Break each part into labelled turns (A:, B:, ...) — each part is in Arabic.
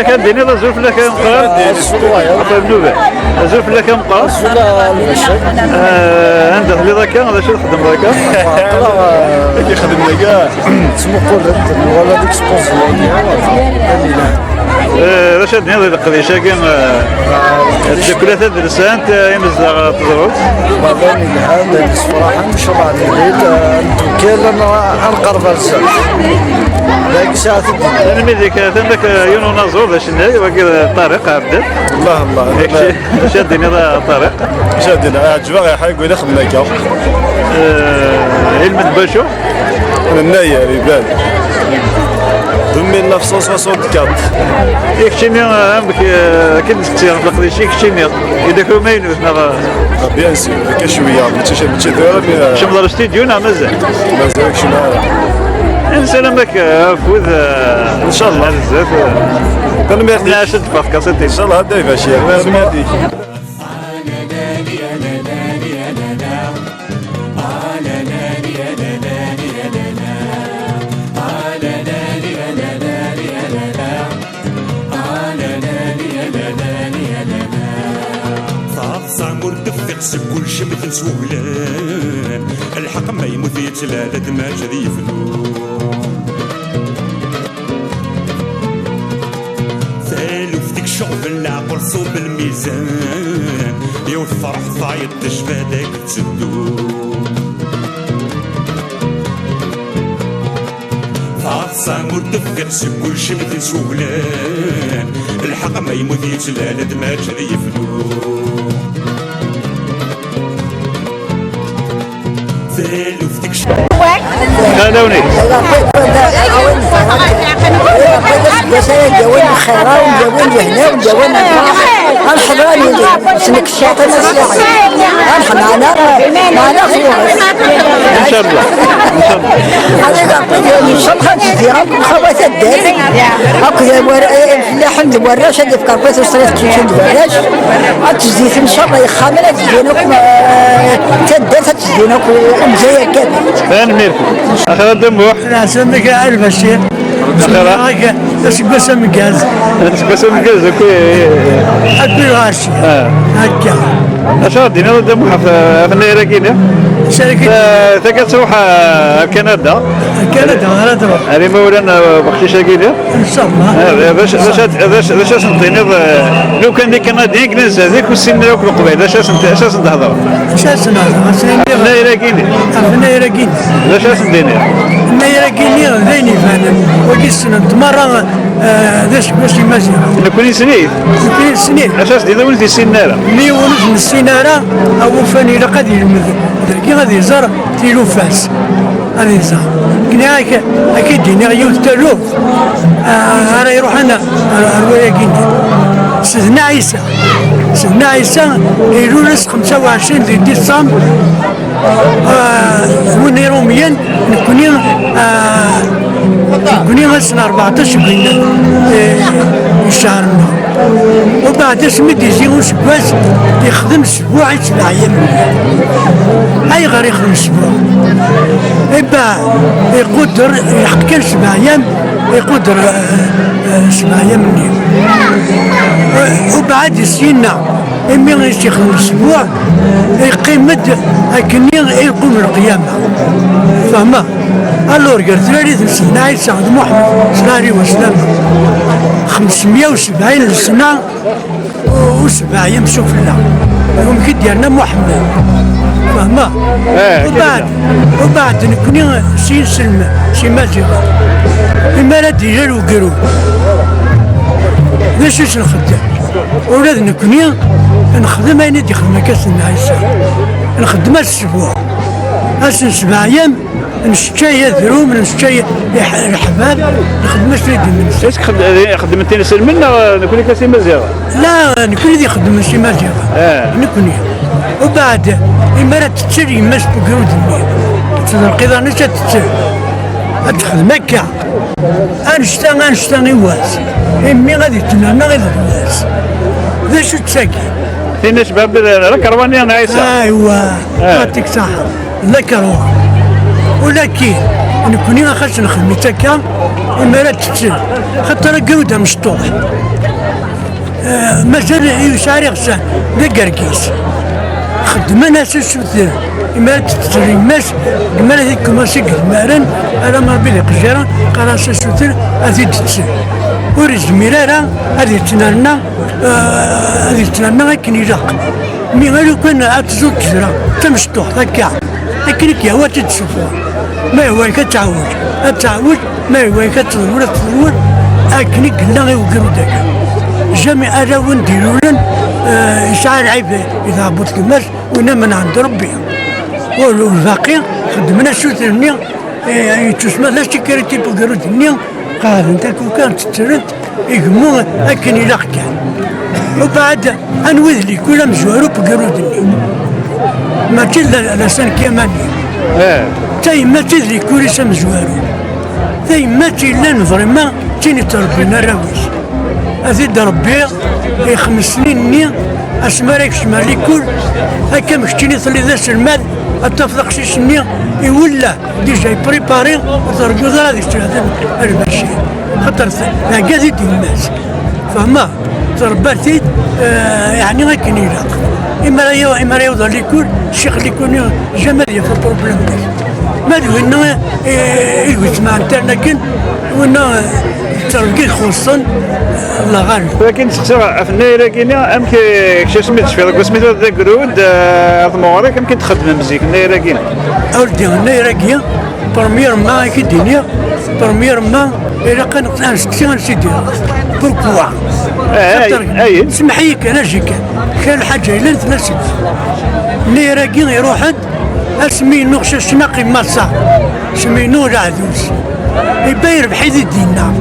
A: كان ديني لا زوف لا كان قرار بنوبه زوف لا كان قرار عندك اللي ذاك هذا شو خدم ذاك
B: يخدم لك سمو قول ولا ديك سبونسور
A: واش هاد هذا القضيه كان الشوكولاته درسان يمزع تضرب
B: باباني هذا الصراحه ان شاء الله عليك كاين انا نقرب بزاف ذاك ساعه
A: انا ملي عندك يونو نازور باش نهي باقي الطريق عبد
B: الله
A: شادني هذا الطريق
B: شادني عجبك يا حي قول خدمنا كاع
A: علم باشو
B: انا نايا يبان 1964
A: يكشيني عندك كنت كثير في القضيه يكشيني اذا كانوا ما ينوثنا
B: بيان سي كاين شويه ماشي دايره
A: شمل الاستديو مازال
B: شنو
A: نسلمك فوز
B: ان شاء الله
A: بزاف
B: كنميرتي
A: لا شد فاك
B: ان شاء الله هدا فاشي ميرتي
C: كل شي مثل سهلان الحق ما يموت يتلالى دماج ذي فنون ثالو في ديك شغف العقل صوب الميزان يا الفرح فايض تشفى داك تسدو فاصا مرتفق كل شي مثل سهلان الحق ما يموت يتلالى دماج ذي فنون
A: هذا ونيت
D: جوين خيرا وجوين هنا وجوين الحضراني سنك الشاطئ الحمانا معنا
A: ان شاء الله
D: هذا قضيه صبحه كثيره خوات الدار هكا الحمد الوراش اللي في كربات وصلت كيشد الوراش التجديد ان شاء الله يخامل تزينوك تدار تزينوك مزيان كذا
A: فين ميركو اخر الدموع
E: لا سمك البشير
A: اخر
E: اش قسم الغاز
A: قسم الغاز
E: اكبر غاشي هكا
A: اش غادينا الدموع في النيراكينا
E: شركه
A: تكتروح كندا
E: غير
A: هذه مولانا بختي شاكينا
E: ان شاء الله
A: باش سنطيني لو كان ديك كنديين كنز هذيك والسن لو كل قبيل اش تهضر
E: اش
A: النيراكينا اش سنطيني
E: النيراكيني ذيني فانا وكيسنا تمرة باش يمشي
A: نكوني سنين اش ديما ولد السناره
E: مي ولد السناره او فاني لقد يلمذ غادي يزرع تيلو فاس غادي يزرع كنا اكيد دينا يوث تلوف انا يروح انا روايه كيندي سيدنا عيسى يلولس 25 ديسمبر وني روميان نكوني غسنا 14 بين الشهر وبعد اسمد يجي وسكواز يخدم اسبوع يتبع يمي اي غير يخدم اسبوع يبا يقدر يحق كان 7 ايام يقدر 7 ايام مني وبعد يسينا امي يخدم اسبوع يقيم مد لكن يقوم القيامه فهمه الور قالت لي سيدنا عيسى عبد محمد صلى الله وسلم 570 سنه و7 ايام شوف الله يوم كي ديالنا محمد فهمه وبعد نكوني سي سلم سي مازيغا اما لا ديال وقرو باش نخدم ولاد نكوني نخدم اين يخدم كاس عيسى نخدم الاسبوع 7 ايام نشتي دروم نشتي الحباب نخدم شي الناس.
A: اسك خدمتي نسال منا نكون كاسي مزيغه.
E: لا نكون اللي يخدم شي مزيغه. نكون وبعد إما تتسري ماس بقرود النية تنقضى نسا تتسري أدخل مكة أنشتغل واس إمي غادي تنانا غير الناس ذا شو تساكي
A: فين شباب الكرواني أنا عيسى
E: أيوا يعطيك صحة ذكروها ولكن نكوني خاص نخدم تاكا إما لا تتسري خاطر قرودها مشطوح مازال يساري غسان ذا قرقيس خدمنا سوسوثير إما تتسري ماس كما هذيك ماسك المارن على ما ربي ذيك الجيران قال سوسوثير هذي تتسري ورز ميرارا هذي تنالنا هذي تنالنا لكن يلاق مي غير كان تزول تزرع تمشطوح هكا لكن كي هو تتشوفوها ما هو كتعوج ما هو كتدور لكن قلنا غير وقرودك جميع أراون ديرولن يشعر عيب إذا هبط كماش وينام من عند ربي والباقي خدمنا سوثرني تسمى لا سيكوريتي بقرود النيا قال انت كون كانت تترد يقمو أكن يلاق كان وبعد أنوذ لي كل مزوارو بقرود النيا ما تلا لسان كيماني تايما تذلي كل سم زوارو تايما تلا نفرما تيني تربينا راويش أزيد ربي 5 سنين نيا أسمارك شمالي كل هكا مشتيني ثلي ذا سلمان أتفضق شي سنيا يولا ديجا يبريباري وترقو ذا هذي هذا البشير خاطر هكا زيد الناس فما ترباتي يعني غيكن يلاق إما لا يوضع لي كل الشيخ اللي يكون جمال في البروبليم ما دو إنه يسمع نتاعنا كن وإنه ترقي خصوصا الله غالب.
A: لكن تخسر في النهاية كينا أمك كشي سميت في ذاك سميتو ذاك قرود ثمورك يمكن تخدم مزيك النهاية كينا.
E: أولدي النهاية كينا برمير ما كي الدنيا برمير ما إلا كان نسكتي غنسيدي بوركوا.
A: أي.
E: سمحيك أنا جيك كان الحاجة إلا نتناسب. النهاية كينا يروح عند اسمينو شناقي مصا سمينو العذوز يباير بحيث دينا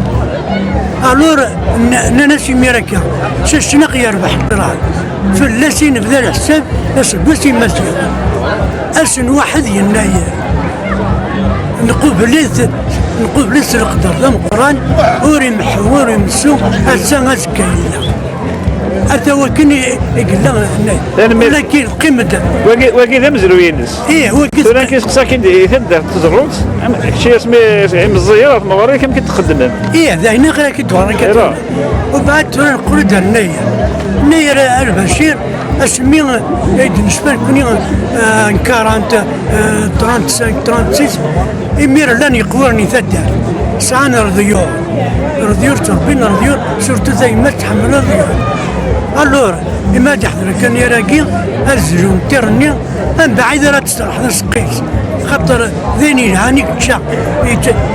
E: الور ناسي ميركا شناقي يربح الدراهم فلاسين بذا الحساب بس يمسيو اسن واحد يناير نقوب ليس القدر ذا القران وري محور يمسو اسا اسكاينا أتوكني يقول لكن قيمة
A: واقي ذا مزروينس
E: إيه واقي
A: ولكن ساكن يثدر تزروت شيء اسمه مزيرة في مغاربة كم تخدم
E: إيه ذا هنا غير كدوار وبعد ترى نقول ده النير البشير اسمي بالنسبة كوني 40 35 36 يمير لن يقورني ثدر ساعة رضيور تربين رضيور صرت زي ما تحمل رضيور الور إما تحضر كان يراقي الزلون تيرني أم بعيد لا تسترح نسقيس خاطر ذيني هانيك تشا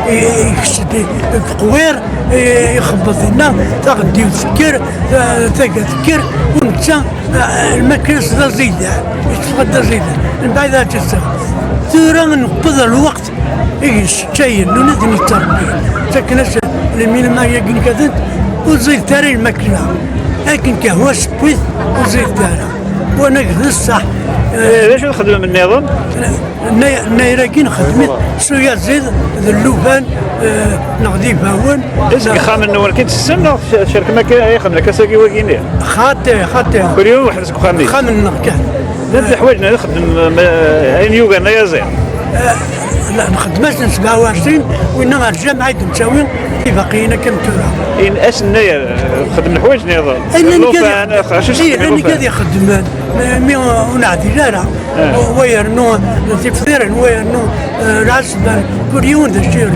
E: يكسد قوير يخبط لنا تغدي وتذكر تذكر ونتا المكنس ذا زيدة يتفقد زيدة من بعد لا تسترح ثورا نقبض الوقت شيء نذني التربية تكنس لمين ما يقين كذا وزيد تاري المكنة لكن كهو سبيث وزيد دارا وانا الصح
A: ليش نخدم النظام؟
E: النيراكين خدمت شوية زيد ذلوفان نغدي فاون
A: اسك خامن نور كنت السنة في شركة مكة هي خامن كاساكي واقيني
E: خاطي
A: كل يوم واحد اسكو خامن
E: خامن نغكان
A: نبدا حوايجنا نخدم اين يوغا انا يا زين
E: لا نخدماش 27 وإنما الجامعة نساوي في بقينا كم ترى.
A: إن أسنية خدم الحوايج نظام.
E: أنا قاعد يخدم مي ونعدي لا ويرنو تفسير ويرنو العسبان كل يوم ذا الشيء.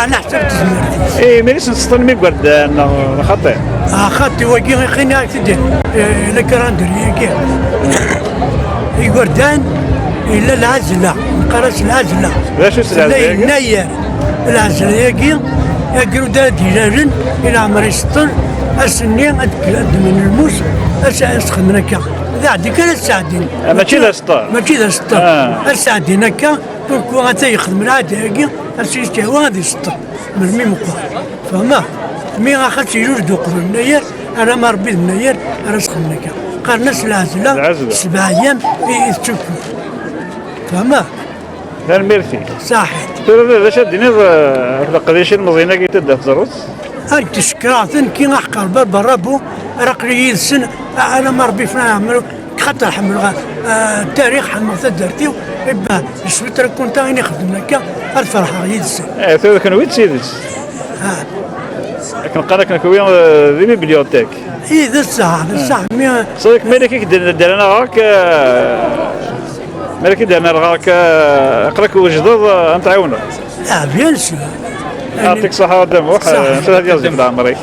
E: أنا حسبت زمرتي.
A: إيه ميرس نستطيع ميقعد أنا خطأ.
E: خطي وجيه خناق تدين لكراندري كي. يقردان إلا العزلة قرص العزلة
A: لا شو العزلة؟
E: نير العزلة يقي يقرو دادي جاجن إلى عمر يسطر السنين أدك من الموس أسخن من هكا ذا عندي كان السعدين
A: ماشي ذا سطر
E: ماشي ذا سطر السعدين هكا كون غادي يخدم العاده هاكي السيستي هو غادي يسطر من مي مقا فما مي غاخدش يولد قبل مناير انا ما ربي مناير انا سخن لك قال الناس العزله 7 ايام يتشوفوا فما
A: لا ميرسي
E: صحيح
A: ترى لا شاديني القضيه المزينه كي تدها في زروس
E: هاي تشكراتن كي نحقر باب ربو رقلي السن انا ما ربي فينا نعملو خاطر حمل التاريخ حمل درتيو إبا السويتر كنت غادي نخدم هكا الفرحه غير السن
A: ترى كان ويت سيدس لكن قالك نكوي ذي بيبليوتيك
E: اي ذا الساعه
A: صدق مالك درنا غاك مالك درنا غاك قراك وجدد نتعاونوا
E: بيان سور
A: يعطيك الصحة ودم روح نشوف هذه الزبدة عمري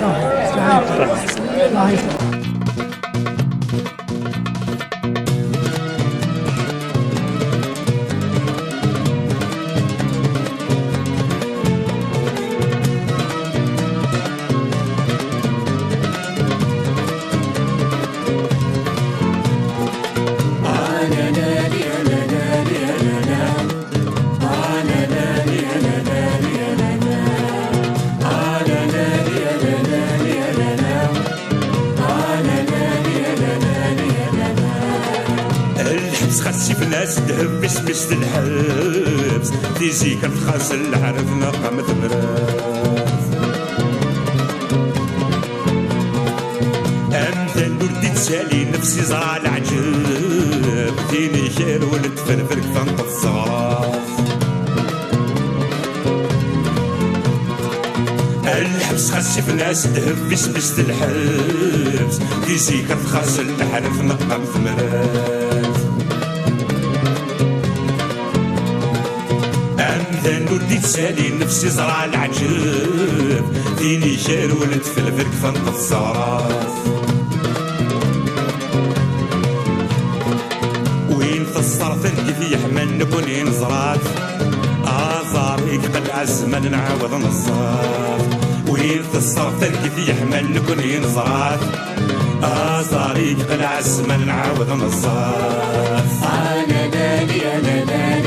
C: خاصي في ناس تهبس بس الحبس تيجي كتخاص العرف نقامة براس أمثال ولدي تسالي نفسي زرع العجب فيني خير ولد فرفرك فانت الصغراف الحبس خاصي في ناس تهبس بس الحبس تيجي كتخاص العرف نقامة براس ولدي تسالي نفسي زرع العجب فيني خير ولد في الفرق فانت الزراف وين في الصرف كيف يحمل نكون نزرات ازاريك قلع الزمان نعاود نصاف وين في الصرف كيف يحمل نكون نزرات ازاريك قلع الزمان نعاود نصاف انا دالي